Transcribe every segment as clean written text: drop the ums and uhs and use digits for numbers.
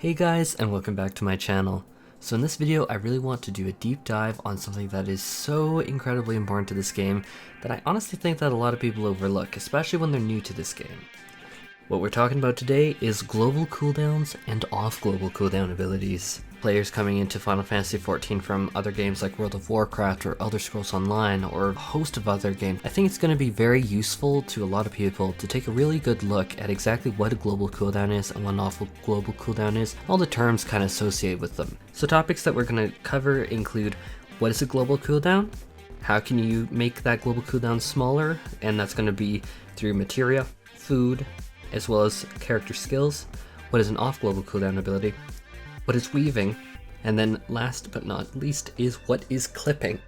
Hey guys, and welcome back to my channel. So in this video, I really want to do a deep dive on something that is so incredibly important to this game that I honestly think that a lot of people overlook, especially when they're new to this game. What we're talking about today is global cooldowns and off global cooldown abilities. Players coming into Final Fantasy XIV from other games like World of Warcraft or Elder Scrolls Online or a host of other games. I think it's going to be very useful to a lot of people to take a really good look at exactly what a global cooldown is and what an off global cooldown is, all the terms kind of associated with them. So topics that we're going to cover include: what is a global cooldown? How can you make that global cooldown smaller? And that's going to be through materia, food, as well as character skills. What is an off global cooldown ability? What is weaving? And then last but not least is what is clipping.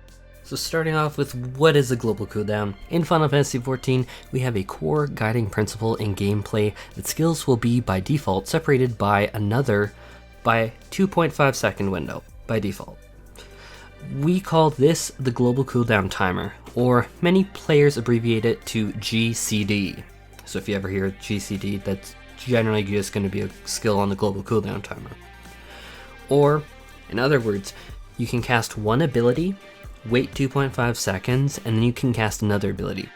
So starting off with what is a global cooldown. In Final Fantasy XIV, we have a core guiding principle in gameplay that skills will be by default separated by 2.5 second window by default. We call this the global cooldown timer, or many players abbreviate it to GCD. So if you ever hear GCD, that's generally just going to be a skill on the global cooldown timer. Or, in other words, you can cast one ability, wait 2.5 seconds, and then you can cast another ability.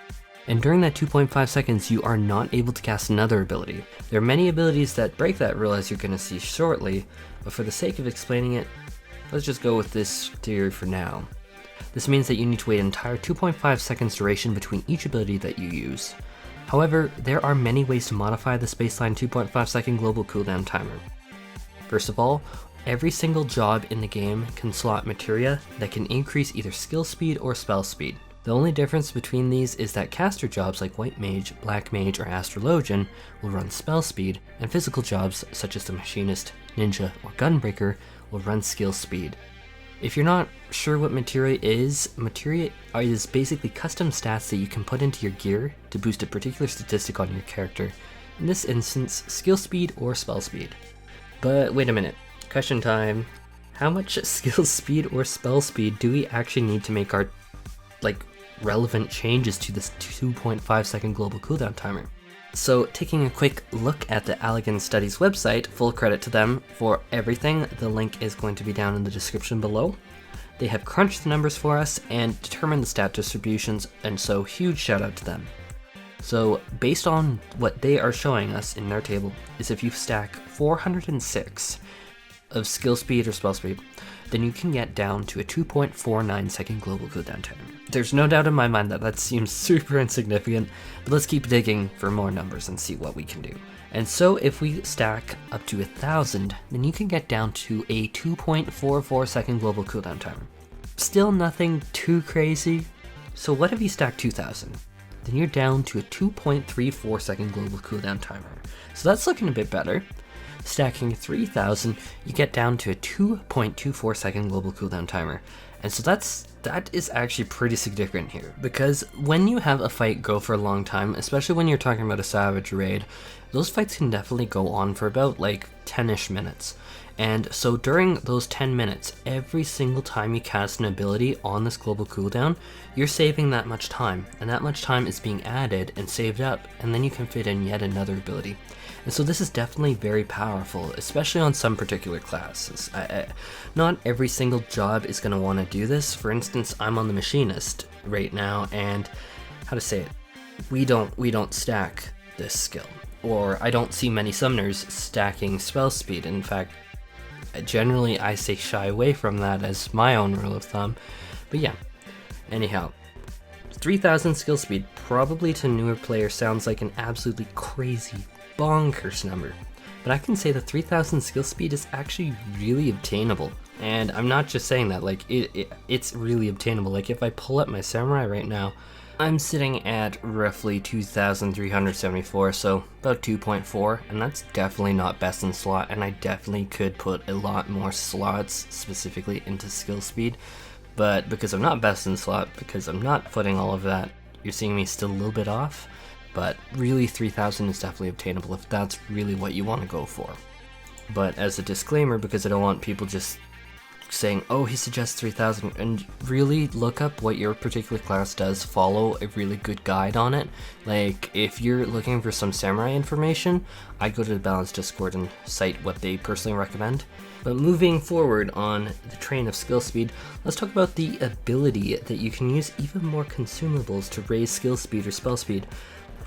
And during that 2.5 seconds, you are not able to cast another ability. There are many abilities that break that rule, as you're going to see shortly, but for the sake of explaining it, let's just go with this theory for now. This means that you need to wait an entire 2.5 seconds duration between each ability that you use. However, there are many ways to modify this baseline 2.5 second global cooldown timer. First of all, every single job in the game can slot materia that can increase either skill speed or spell speed. The only difference between these is that caster jobs like White Mage, Black Mage, or Astrologian will run spell speed, and physical jobs such as the Machinist, Ninja, or Gunbreaker will run skill speed. If you're not sure what materia is basically custom stats that you can put into your gear to boost a particular statistic on your character. In this instance, skill speed or spell speed. But wait a minute, question time. How much skill speed or spell speed do we actually need to make our relevant changes to this 2.5 second global cooldown timer? So taking a quick look at the Allegan Studies website, full credit to them for everything. The link is going to be down in the description below. They have crunched the numbers for us and determined the stat distributions, and so huge shout out to them. So based on what they are showing us in their table is if you stack 406 of skill speed or spell speed, then you can get down to a 2.49 second global cooldown timer. There's no doubt in my mind that seems super insignificant, but let's keep digging for more numbers and see what we can do. And so if we stack up to 1,000, then you can get down to a 2.44 second global cooldown timer. Still nothing too crazy. So what if you stack 2,000? Then you're down to a 2.34 second global cooldown timer. So that's looking a bit better. Stacking 3,000, you get down to a 2.24 second global cooldown timer. And so that is actually pretty significant here, because when you have a fight go for a long time, especially when you're talking about a Savage raid, those fights can definitely go on for about 10-ish minutes. And so during those 10 minutes, every single time you cast an ability on this global cooldown, you're saving that much time, and that much time is being added and saved up, and then you can fit in yet another ability. And so this is definitely very powerful, especially on some particular classes. Not every single job is going to want to do this. For instance, I'm on the Machinist right now, and how to say it, we don't stack this skill, or I don't see many summoners stacking spell speed. In fact, generally I say shy away from that as my own rule of thumb. But yeah, anyhow, 3,000 skill speed probably to newer players sounds like an absolutely crazy bonkers number, but I can say that 3,000 skill speed is actually really obtainable, and I'm not just saying that, it's really obtainable. If I pull up my samurai right now, I'm sitting at roughly 2,374, so about 2.4, and that's definitely not best in slot, and I definitely could put a lot more slots specifically into skill speed, but because I'm not best in slot, because I'm not putting all of that, you're seeing me still a little bit off. But really 3,000 is definitely obtainable if that's really what you want to go for. But as a disclaimer, because I don't want people just saying, oh, he suggests 3000, and really look up what your particular class does. Follow a really good guide on it. Like, if you're looking for some samurai information, I'd go to the Balance Discord and cite what they personally recommend. But moving forward on the train of skill speed, let's talk about the ability that you can use even more consumables to raise skill speed or spell speed.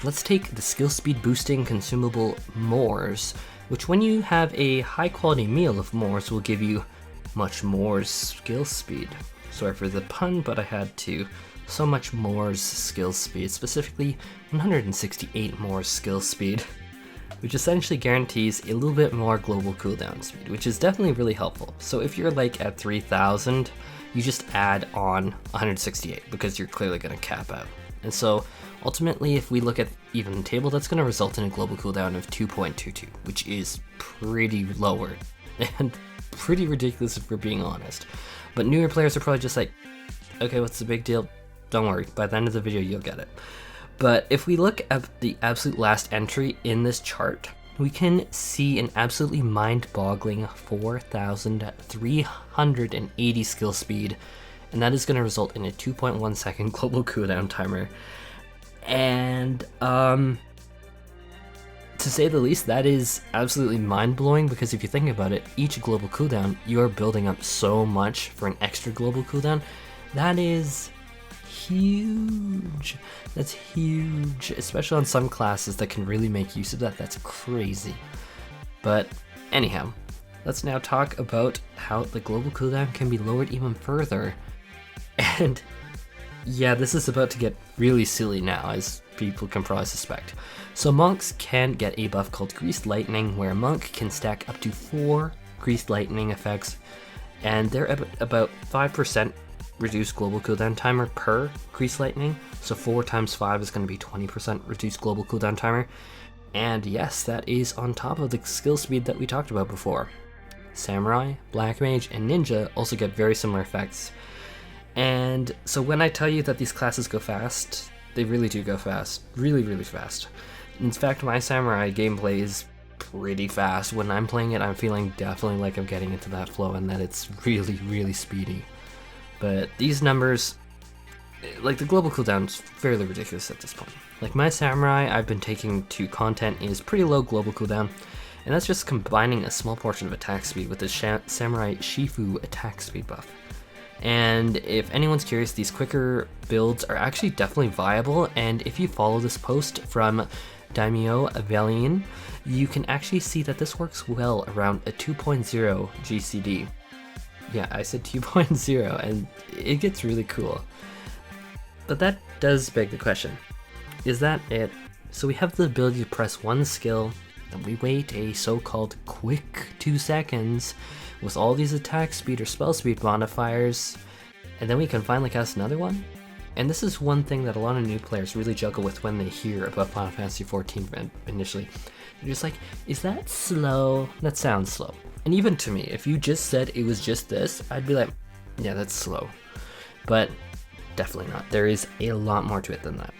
Let's take the skill speed boosting consumable Mores, which when you have a high quality meal of Mores will give you much more skill speed. Sorry for the pun, but I had to. So much more skill speed, specifically 168 more skill speed, which essentially guarantees a little bit more global cooldown speed, which is definitely really helpful. So if you're like at 3000, you just add on 168 because you're clearly going to cap out. And so ultimately, if we look at even table, that's going to result in a global cooldown of 2.22, which is pretty lower and pretty ridiculous if we're being honest. But newer players are probably just like, okay, what's the big deal? Don't worry, by the end of the video you'll get it. But if we look at the absolute last entry in this chart, we can see an absolutely mind-boggling 4,380 skill speed, and that is going to result in a 2.1 second global cooldown timer. And to say the least, that is absolutely mind-blowing, because if you think about it, each global cooldown, you are building up so much for an extra global cooldown. That is huge. That's huge, especially on some classes that can really make use of that. That's crazy. But anyhow, let's now talk about how the global cooldown can be lowered even further. And yeah, this is about to get really silly now, as people can probably suspect. So monks can get a buff called Greased Lightning, where a monk can stack up to 4 Greased Lightning effects, and they're about 5% reduced global cooldown timer per Greased Lightning. So 4 times 5 is going to be 20% reduced global cooldown timer. And yes, that is on top of the skill speed that we talked about before. Samurai, Black Mage, and Ninja also get very similar effects. And so when I tell you that these classes go fast, they really do go fast. Really, really fast. In fact, my Samurai gameplay is pretty fast. When I'm playing it, I'm feeling definitely like I'm getting into that flow and that it's really, really speedy. But these numbers, like the global cooldown's fairly ridiculous at this point. Like my Samurai I've been taking to content is pretty low global cooldown, and that's just combining a small portion of attack speed with the Samurai Shifu attack speed buff. And if anyone's curious, these quicker builds are actually definitely viable, and if you follow this post from Daimyo Valian, you can actually see that this works well around a 2.0 GCD. Yeah, I said 2.0, and it gets really cool. But that does beg the question, is that it? So we have the ability to press one skill, and we wait a so-called quick 2 seconds with all these attack speed or spell speed modifiers, and then we can finally cast another one? And this is one thing that a lot of new players really juggle with when they hear about Final Fantasy XIV initially. They're just like, is that slow? That sounds slow. And even to me, if you just said it was just this, I'd be like, yeah, that's slow. But definitely not. There is a lot more to it than that.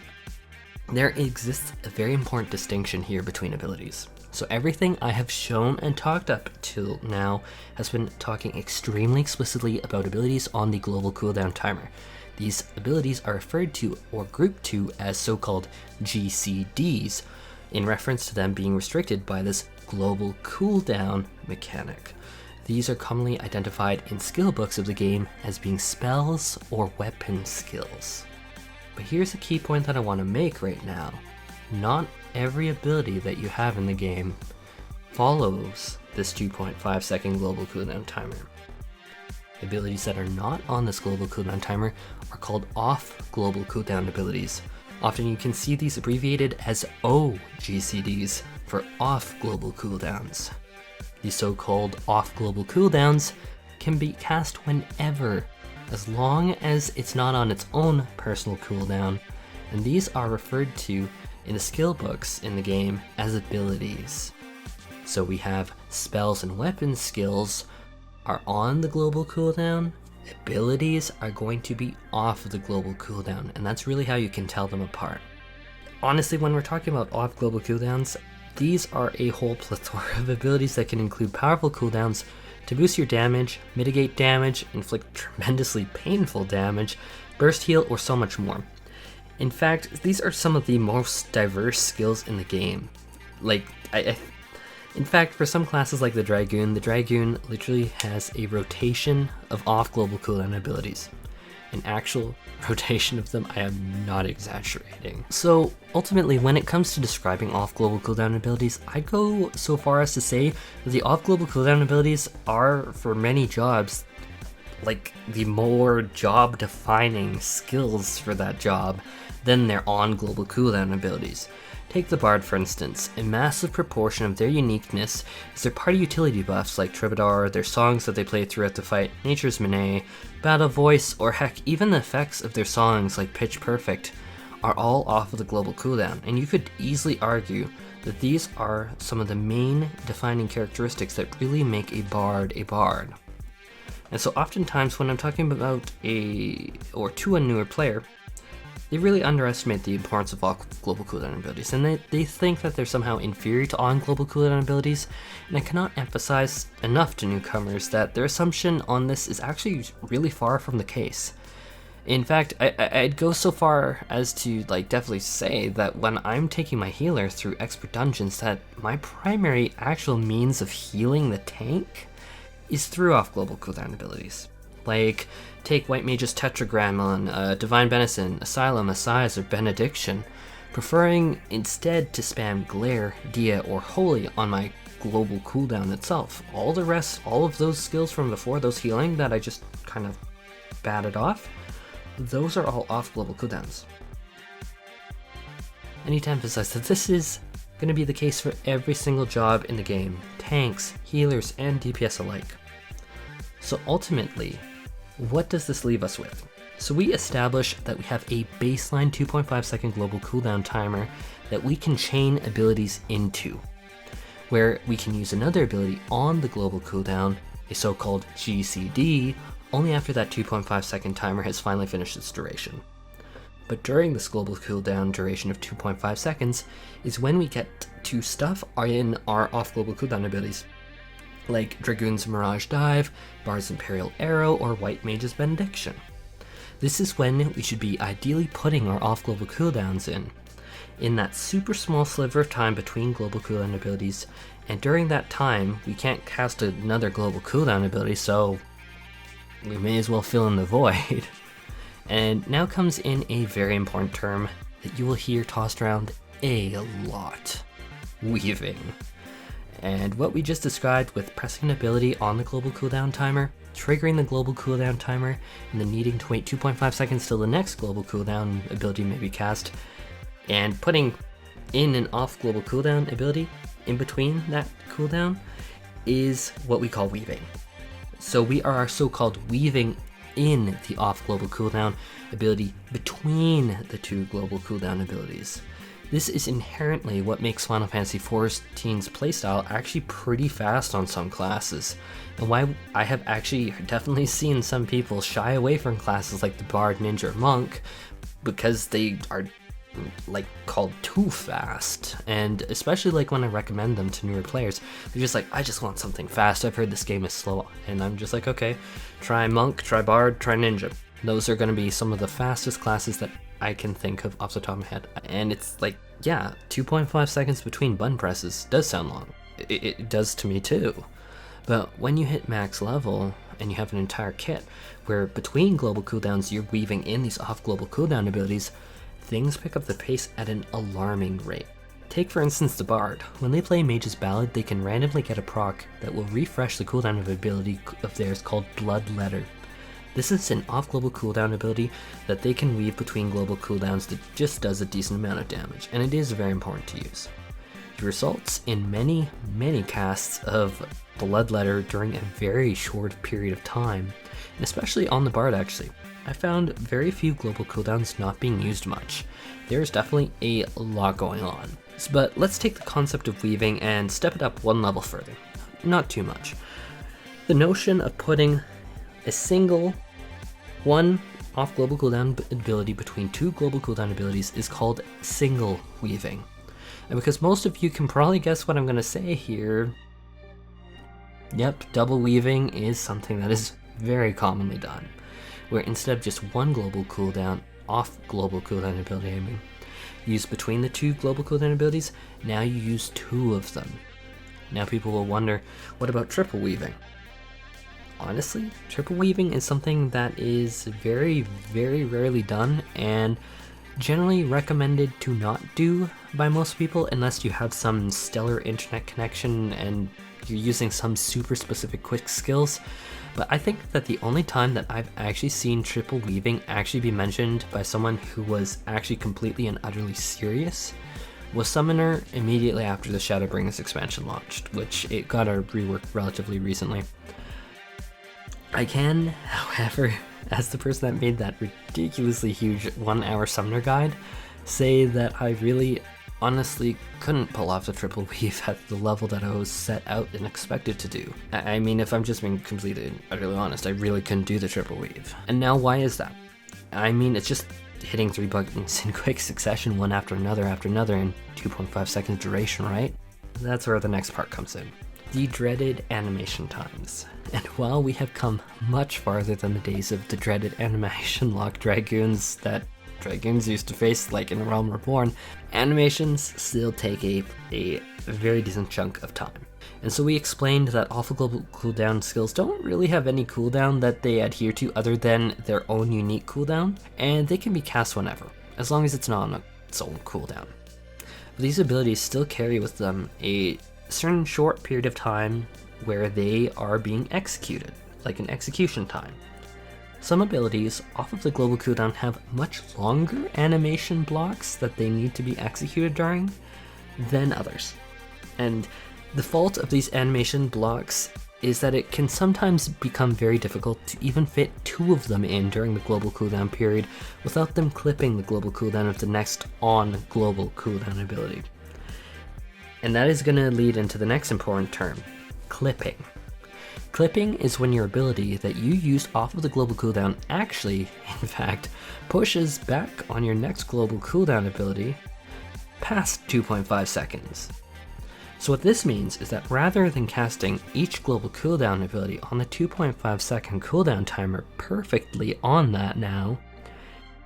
There exists a very important distinction here between abilities. So everything I have shown and talked up till now has been talking extremely explicitly about abilities on the global cooldown timer. These abilities are referred to or grouped to as so-called GCDs, in reference to them being restricted by this global cooldown mechanic. These are commonly identified in skill books of the game as being spells or weapon skills. But here's a key point that I want to make right now. Not every ability that you have in the game follows this 2.5 second global cooldown timer. Abilities that are not on this global cooldown timer are called off global cooldown abilities. Often you can see these abbreviated as OGCDs for off global cooldowns. These so-called off global cooldowns can be cast whenever, as long as it's not on its own personal cooldown, and these are referred to in the skill books in the game as abilities. So we have spells and weapon skills are on the global cooldown, abilities are going to be off of the global cooldown, and that's really how you can tell them apart. Honestly, when we're talking about off global cooldowns, these are a whole plethora of abilities that can include powerful cooldowns to boost your damage, mitigate damage, inflict tremendously painful damage, burst heal, or so much more. In fact, these are some of the most diverse skills in the game. Like, in fact, for some classes like the Dragoon literally has a rotation of off global cooldown abilities. An actual rotation of them, I am not exaggerating. So ultimately, when it comes to describing off global cooldown abilities, I'd go so far as to say that the off global cooldown abilities are, for many jobs, like the more job defining skills for that job than their on global cooldown abilities. Take the Bard for instance. A massive proportion of their uniqueness is their party utility buffs like Troubadour, their songs that they play throughout the fight, Nature's Manet, Battle Voice, or heck, even the effects of their songs like Pitch Perfect are all off of the global cooldown, and you could easily argue that these are some of the main defining characteristics that really make a bard a bard. And so oftentimes when I'm talking about to a newer player, they really underestimate the importance of off global cooldown abilities, and they think that they're somehow inferior to on global cooldown abilities, and I cannot emphasize enough to newcomers that their assumption on this is actually really far from the case. In fact, I'd go so far as to definitely say that when I'm taking my healer through expert dungeons, that my primary actual means of healing the tank is through off global cooldown abilities. Like, take White Mage's Tetragrammaton, Divine Benison, Asylum, Assize, or Benediction, preferring instead to spam Glare, Dia, or Holy on my global cooldown itself. All the rest, all of those skills from before, those healing that I just kind of batted off, those are all off global cooldowns. I need to emphasize that this is going to be the case for every single job in the game, tanks, healers, and DPS alike. So ultimately, what does this leave us with? So we establish that we have a baseline 2.5 second global cooldown timer that we can chain abilities into, where we can use another ability on the global cooldown, a so-called GCD, only after that 2.5 second timer has finally finished its duration. But during this global cooldown duration of 2.5 seconds is when we get to stuff in our off global cooldown abilities, like Dragoon's Mirage Dive, Bard's Imperial Arrow, or White Mage's Benediction. This is when we should be ideally putting our off global cooldowns in that super small sliver of time between global cooldown abilities, and during that time we can't cast another global cooldown ability, so we may as well fill in the void. And now comes in a very important term that you will hear tossed around a lot: weaving. And what we just described with pressing an ability on the global cooldown timer, triggering the global cooldown timer, and then needing to wait 2.5 seconds till the next global cooldown ability may be cast, and putting in an off global cooldown ability in between that cooldown is what we call weaving. So we are so-called weaving in the off global cooldown ability between the two global cooldown abilities. This is inherently what makes Final Fantasy XIV's playstyle actually pretty fast on some classes, and why I have actually definitely seen some people shy away from classes like the Bard, Ninja, or Monk because they are called too fast. And especially when I recommend them to newer players, they're just like, I just want something fast, I've heard this game is slow. And I'm just like, okay, try Monk, try Bard, try Ninja. Those are going to be some of the fastest classes that I can think of off the top of my head. And it's 2.5 seconds between button presses does sound long. It does to me too. But when you hit max level and you have an entire kit where between global cooldowns you're weaving in these off global cooldown abilities, things pick up the pace at an alarming rate. Take for instance the Bard. When they play Mage's Ballad, they can randomly get a proc that will refresh the cooldown of an ability of theirs called Bloodletter. This is an off global cooldown ability that they can weave between global cooldowns that just does a decent amount of damage, and it is very important to use. It results in many casts of Bloodletter during a very short period of time, and especially on the Bard actually. I found very few global cooldowns not being used much. There's definitely a lot going on. But let's take the concept of weaving and step it up one level further. Not too much. The notion of putting a single one off global cooldown ability between two global cooldown abilities is called single weaving. And because most of you can probably guess what I'm going to say here, Yep, double weaving is something that is very commonly done, where instead of just one global cooldown, off global cooldown ability, used between the two global cooldown abilities, now you use two of them. Now people will wonder, what about triple weaving? Honestly, triple weaving is something that is very, very rarely done and generally recommended to not do by most people unless you have some stellar internet connection and you're using some super specific quick skills. But I think that the only time that I've actually seen triple weaving actually be mentioned by someone who was actually completely and utterly serious was Summoner immediately after the Shadowbringers expansion launched, which it got a rework relatively recently. I can, however, as the person that made that ridiculously huge 1 hour Summoner guide, say that I really honestly couldn't pull off the triple weave at the level that I was set out and expected to do. I mean, if I'm just being completely and utterly honest, I really couldn't do the triple weave. And now why is that? I mean, it's just hitting 3 buttons in quick succession, one after another in 2.5 seconds duration, right? That's where the next part comes in. The dreaded animation times. And while we have come much farther than the days of the dreaded animation lock Dragoons that Dragoons used to face, like in A Realm Reborn, animations still take a very decent chunk of time. And so we explained that awful global cooldown skills don't really have any cooldown that they adhere to other than their own unique cooldown, and they can be cast whenever, as long as it's not on its own cooldown. But these abilities still carry with them a certain short period of time where they are being executed, like an execution time. Some abilities off of the global cooldown have much longer animation blocks that they need to be executed during than others. And the fault of these animation blocks is that it can sometimes become very difficult to even fit 2 of them in during the global cooldown period without them clipping the global cooldown of the next on global cooldown ability. And that is going to lead into the next important term, clipping. Clipping is when your ability that you used off of the global cooldown actually, in fact, pushes back on your next global cooldown ability past 2.5 seconds. So what this means is that rather than casting each global cooldown ability on the 2.5 second cooldown timer perfectly on that now,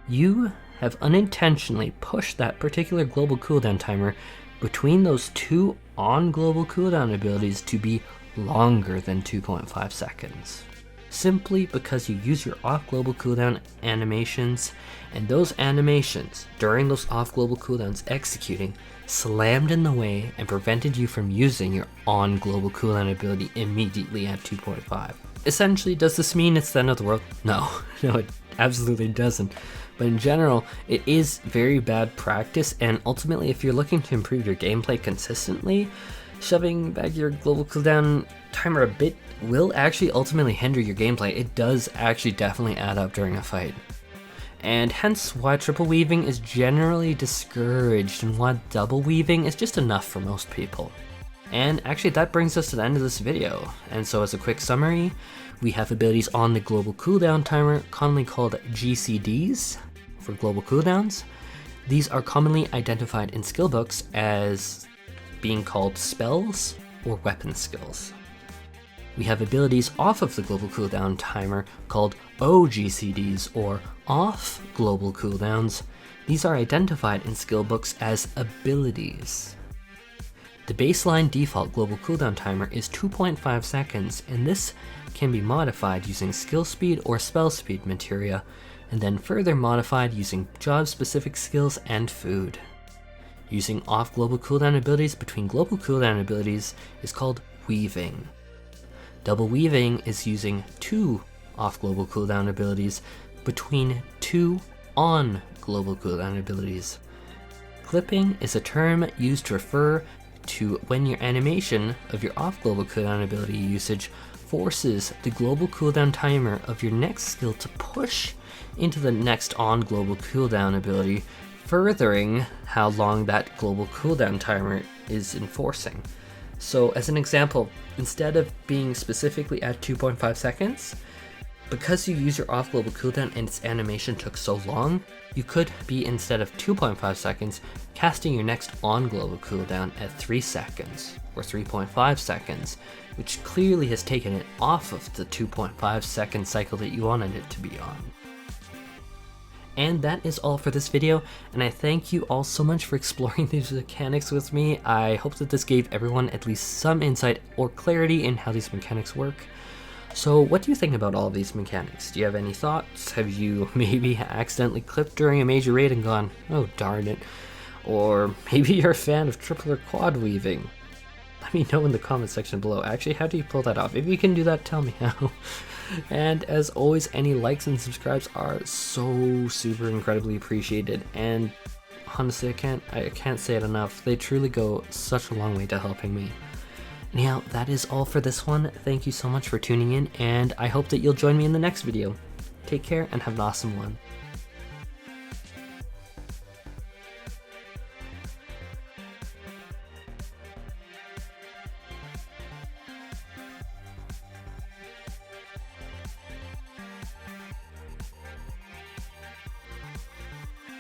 you have unintentionally pushed that particular global cooldown timer between those 2 on global cooldown abilities to be longer than 2.5 seconds. Simply because you use your off global cooldown animations, and those animations during those off global cooldowns executing slammed in the way and prevented you from using your on global cooldown ability immediately at 2.5. Essentially, does this mean it's the end of the world? No, it absolutely doesn't. But in general, it is very bad practice, and ultimately if you're looking to improve your gameplay consistently, shoving back your global cooldown timer a bit will actually ultimately hinder your gameplay. It does actually definitely add up during a fight. And hence why triple weaving is generally discouraged and why double weaving is just enough for most people. And actually that brings us to the end of this video. And so as a quick summary, we have abilities on the global cooldown timer, commonly called GCDs for global cooldowns. These are commonly identified in skill books as being called spells or weapon skills. We have abilities off of the global cooldown timer called OGCDs or off global cooldowns. These are identified in skill books as abilities. The baseline default global cooldown timer is 2.5 seconds, and this can be modified using skill speed or spell speed materia, and then further modified using job specific skills and food. Using off global cooldown abilities between global cooldown abilities is called weaving. Double weaving is using 2 off global cooldown abilities between 2 on global cooldown abilities. Clipping is a term used to refer to when your animation of your off global cooldown ability usage forces the global cooldown timer of your next skill to push into the next on global cooldown ability, furthering how long that global cooldown timer is enforcing. So as an example, instead of being specifically at 2.5 seconds, Because you use your off global cooldown and its animation took so long, you could be, instead of 2.5 seconds, casting your next on global cooldown at 3 seconds, or 3.5 seconds, which clearly has taken it off of the 2.5 second cycle that you wanted it to be on. And that is all for this video, and I thank you all so much for exploring these mechanics with me. I hope that this gave everyone at least some insight or clarity in how these mechanics work. So what do you think about all of these mechanics? Do you have any thoughts? Have you maybe accidentally clipped during a major raid and gone, oh darn it? Or maybe you're a fan of triple or quad weaving? Let me know in the comment section below. Actually, how do you pull that off? If you can do that, tell me how. And as always, any likes and subscribes are so super incredibly appreciated, and honestly, I can't say it enough. They truly go such a long way to helping me. Anyhow, that is all for this one. Thank you so much for tuning in, and I hope that you'll join me in the next video. Take care and have an awesome one.